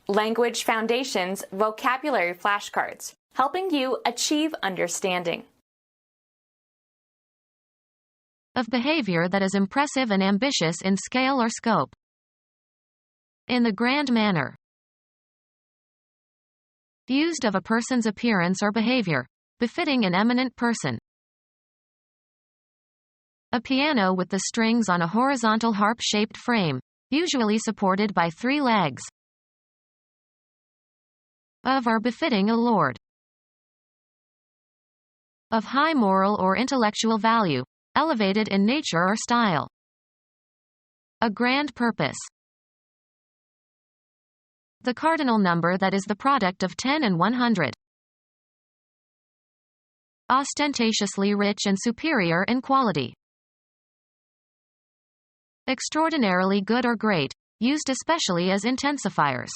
Language Foundations Vocabulary Flashcards, helping you achieve understanding. Of behavior that is impressive and ambitious in scale or scope. In the grand manner. Used of a person's appearance or behavior, befitting an eminent person. A piano with the strings on a horizontal harp-shaped frame, usually supported by 3 legs. Of or befitting a lord. Of high moral or intellectual value, elevated in nature or style. A grand purpose. The cardinal number that is the product of 10 and 100. Ostentatiously rich and superior in quality. Extraordinarily good or great, used especially as intensifiers.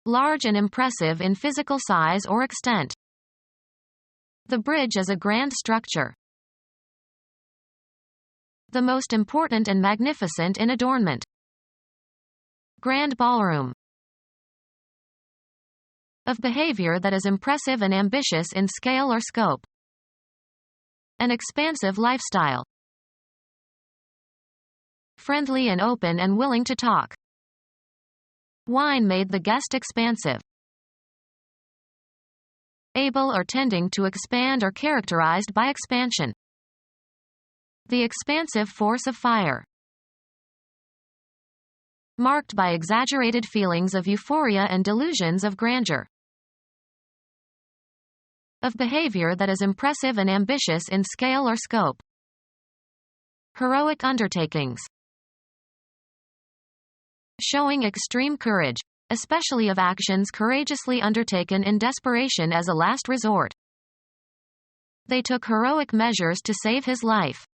Large and impressive in physical size or extent. The bridge is a grand structure. The most important and magnificent in adornment. Grand ballroom. Of behavior that is impressive and ambitious in scale or scope. An expansive lifestyle. Friendly and open and willing to talk. Wine made the guest expansive. Able or tending to expand or characterized by expansion. The expansive force of fire. Marked by exaggerated feelings of euphoria and delusions of grandeur. Of behavior that is impressive and ambitious in scale or scope. Heroic undertakings. Showing extreme courage, especially of actions courageously undertaken in desperation as a last resort. They took heroic measures to save his life.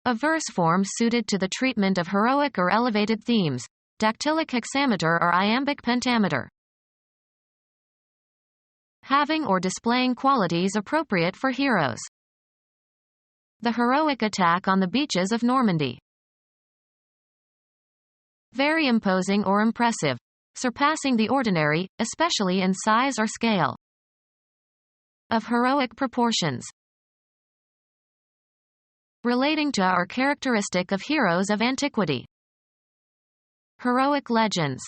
A verse form suited to the treatment of heroic or elevated themes, dactylic hexameter or iambic pentameter. Having or displaying qualities appropriate for heroes. The heroic attack on the beaches of Normandy. Very imposing or impressive, surpassing the ordinary, especially in size or scale. Of heroic proportions. Relating to or characteristic of heroes of antiquity. Heroic legends.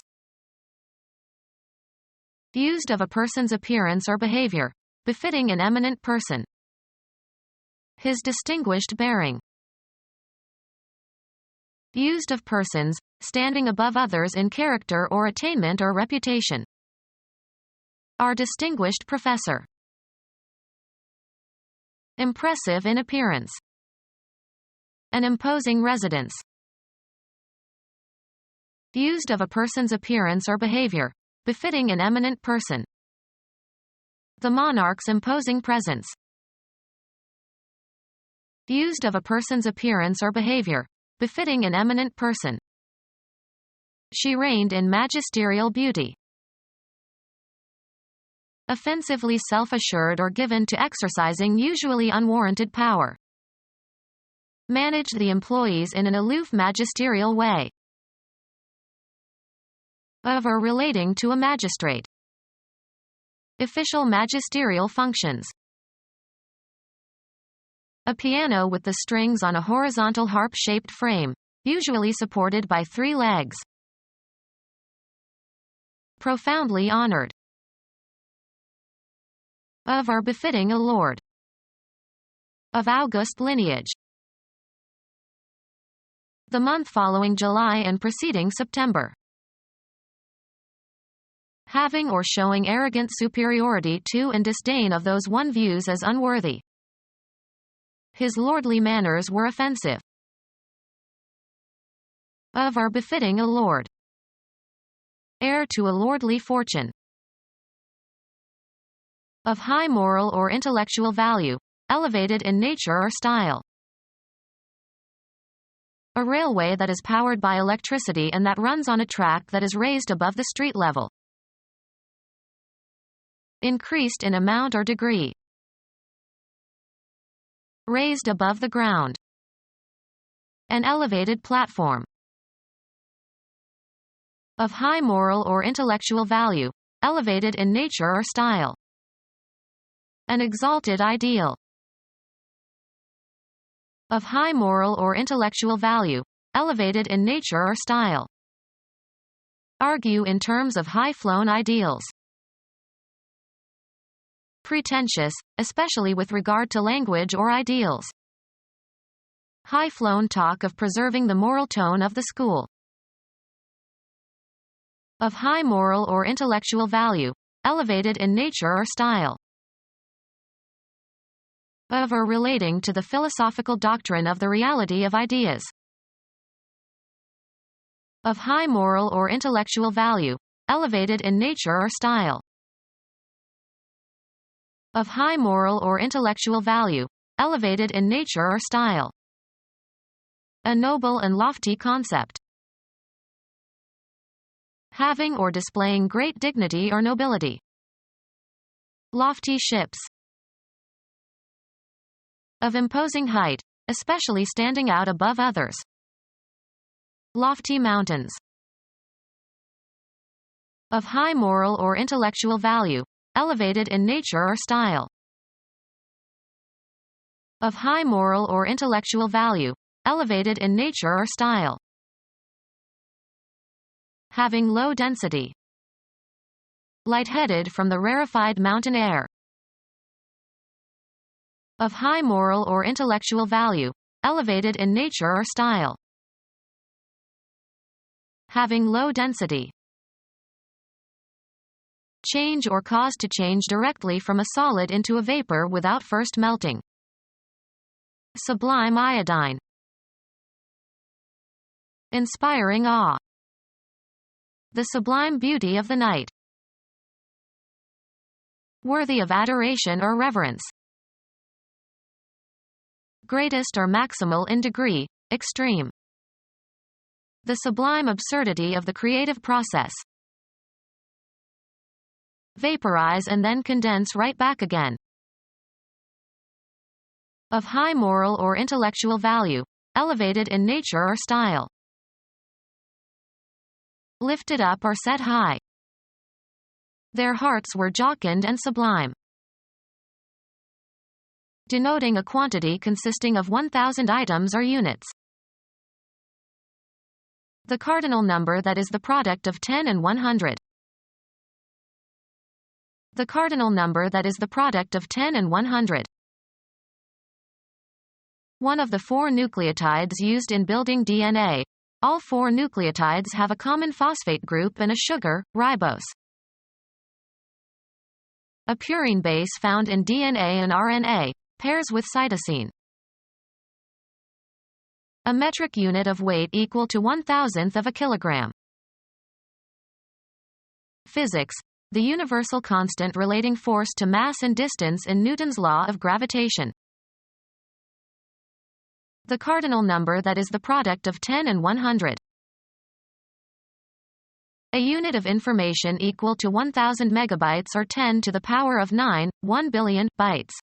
Used of a person's appearance or behavior, befitting an eminent person. His distinguished bearing. Used of persons, standing above others in character or attainment or reputation. Our distinguished professor. Impressive in appearance. An imposing residence. Used of a person's appearance or behavior, befitting an eminent person. The monarch's imposing presence. Used of a person's appearance or behavior, befitting an eminent person. She reigned in magisterial beauty. Offensively self-assured or given to exercising usually unwarranted power. Managed the employees in an aloof magisterial way. Of or relating to a magistrate. Official magisterial functions. A piano with the strings on a horizontal harp-shaped frame, usually supported by 3 legs. Profoundly honored. Of or befitting a lord. Of August lineage. The month following July and preceding September. Having or showing arrogant superiority to and disdain of those one views as unworthy. His lordly manners were offensive. Of or befitting a lord. Heir to a lordly fortune. Of high moral or intellectual value, elevated in nature or style. A railway that is powered by electricity and that runs on a track that is raised above the street level. Increased in amount or degree. Raised above the ground. An elevated platform. Of high moral or intellectual value, elevated in nature or style. An exalted ideal. Of high moral or intellectual value, elevated in nature or style. Argue in terms of high-flown ideals. Pretentious, especially with regard to language or ideals. High-flown talk of preserving the moral tone of the school. Of high moral or intellectual value, elevated in nature or style. Of or relating to the philosophical doctrine of the reality of ideas. Of high moral or intellectual value, elevated in nature or style. Of high moral or intellectual value, elevated in nature or style. A noble and lofty concept. Having or displaying great dignity or nobility. Lofty ships. Of imposing height, especially standing out above others. Lofty mountains. Of high moral or intellectual value, elevated in nature or style. Of high moral or intellectual value, elevated in nature or style. Having low density. Lightheaded from the rarefied mountain air. Of high moral or intellectual value, elevated in nature or style. Having low density. Change or cause to change directly from a solid into a vapor without first melting. Sublime iodine. Inspiring awe. The sublime beauty of the night. Worthy of adoration or reverence. Greatest or maximal in degree, extreme. The sublime absurdity of the creative process. Vaporize and then condense right back again. Of high moral or intellectual value, elevated in nature or style. Lifted up or set high. Their hearts were jocund and sublime. Denoting a quantity consisting of 1,000 items or units. The cardinal number that is the product of 10 and 100. The cardinal number that is the product of 10 and 100. One of the 4 nucleotides used in building DNA. All 4 nucleotides have a common phosphate group and a sugar, ribose. A purine base found in DNA and RNA, pairs with cytosine. A metric unit of weight equal to 1/1000th of a kilogram. Physics, the universal constant relating force to mass and distance in Newton's law of gravitation. The cardinal number that is the product of 10 and 100. A unit of information equal to 1,000 megabytes or 10 to the power of 9, 1 billion, bytes.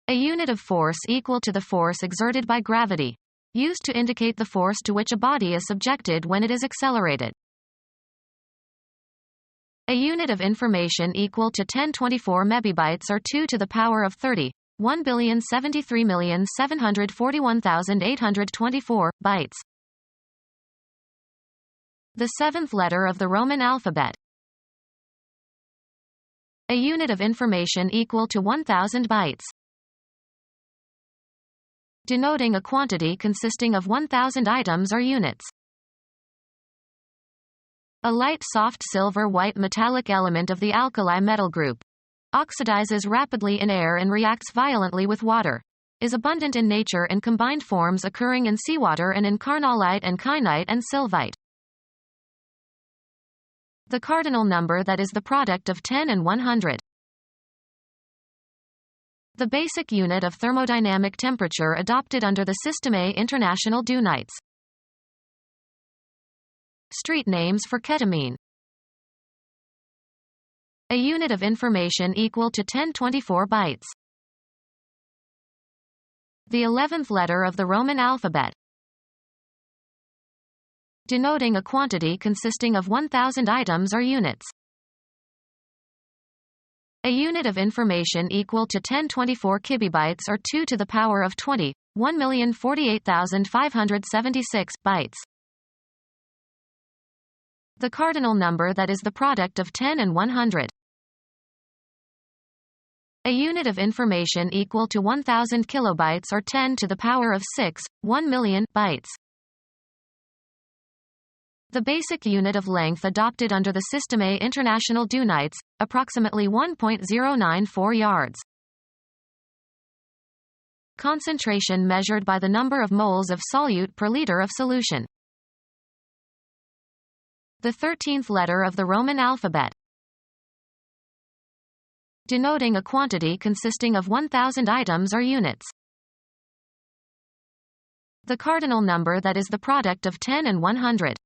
A unit of force equal to the force exerted by gravity, used to indicate the force to which a body is subjected when it is accelerated. A unit of information equal to 1024 mebibytes or 2 to the power of 30, 1,073,741,824, bytes. The 7th letter of the Roman alphabet. A unit of information equal to 1,000 bytes. Denoting a quantity consisting of 1,000 items or units. A light soft silver-white metallic element of the alkali metal group. Oxidizes rapidly in air and reacts violently with water. Is abundant in nature in combined forms occurring in seawater and in carnallite and kyanite and sylvite. The cardinal number that is the product of 10 and 100. The basic unit of thermodynamic temperature adopted under the System A International Dunites. Street names for ketamine. A unit of information equal to 1024 bytes. The 11th letter of the Roman alphabet. denoting a quantity consisting of 1,000 items or units. A unit of information equal to 1024 kibibytes or 2 to the power of 20, 1,048,576 bytes. The cardinal number that is the product of 10 and 100. A unit of information equal to 1,000 kilobytes or 10 to the power of 6, 1,000,000 bytes. The basic unit of length adopted under the System A International Dunites, approximately 1.094 yards. Concentration measured by the number of moles of solute per liter of solution. The 13th letter of the Roman alphabet. Denoting a quantity consisting of 1,000 items or units. The cardinal number that is the product of 10 and 100.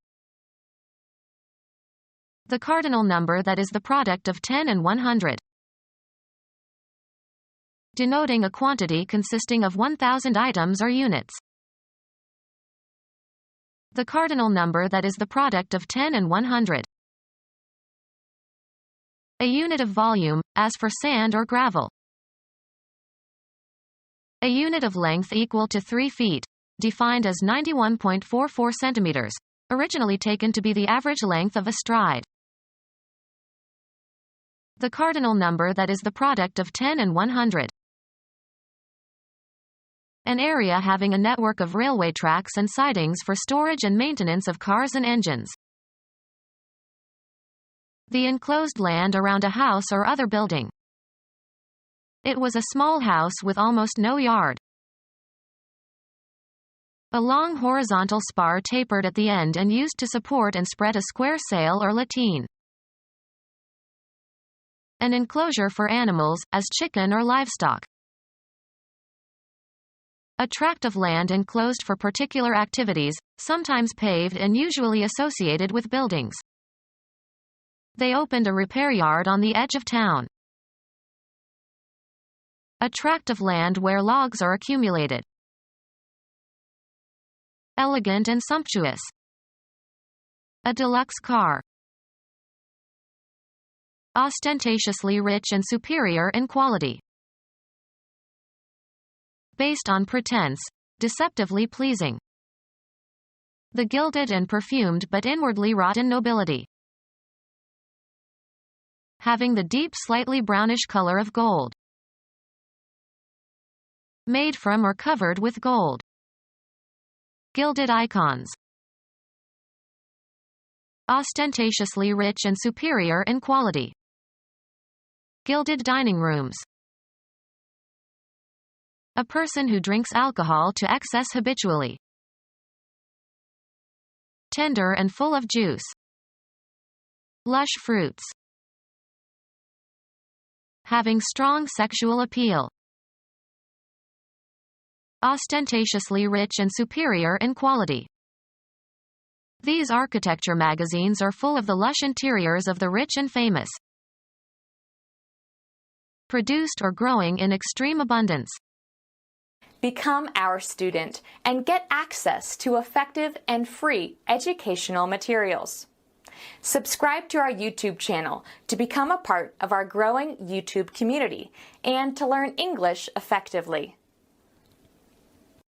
The cardinal number that is the product of 10 and 100. Denoting a quantity consisting of 1,000 items or units. The cardinal number that is the product of 10 and 100. A unit of volume, as for sand or gravel. A unit of length equal to 3 feet, defined as 91.44 centimeters, originally taken to be the average length of a stride. The cardinal number that is the product of 10 and 100. An area having a network of railway tracks and sidings for storage and maintenance of cars and engines. The enclosed land around a house or other building. It was a small house with almost no yard. A long horizontal spar tapered at the end and used to support and spread a square sail or lateen. An enclosure for animals, as chicken or livestock. A tract of land enclosed for particular activities, sometimes paved and usually associated with buildings. They opened a repair yard on the edge of town. A tract of land where logs are accumulated. Elegant and sumptuous. A deluxe car. Ostentatiously rich and superior in quality. Based on pretense, deceptively pleasing. The gilded and perfumed but inwardly rotten nobility. Having the deep slightly brownish color of gold. Made from or covered with gold. Gilded icons. Ostentatiously rich and superior in quality. Gilded dining rooms. A person who drinks alcohol to excess habitually. Tender and full of juice. Lush fruits. Having strong sexual appeal. Ostentatiously rich and superior in quality. These architecture magazines are full of the lush interiors of the rich and famous. Produced or growing in extreme abundance. Become our student and get access to effective and free educational materials. Subscribe to our YouTube channel to become a part of our growing YouTube community and to learn English effectively.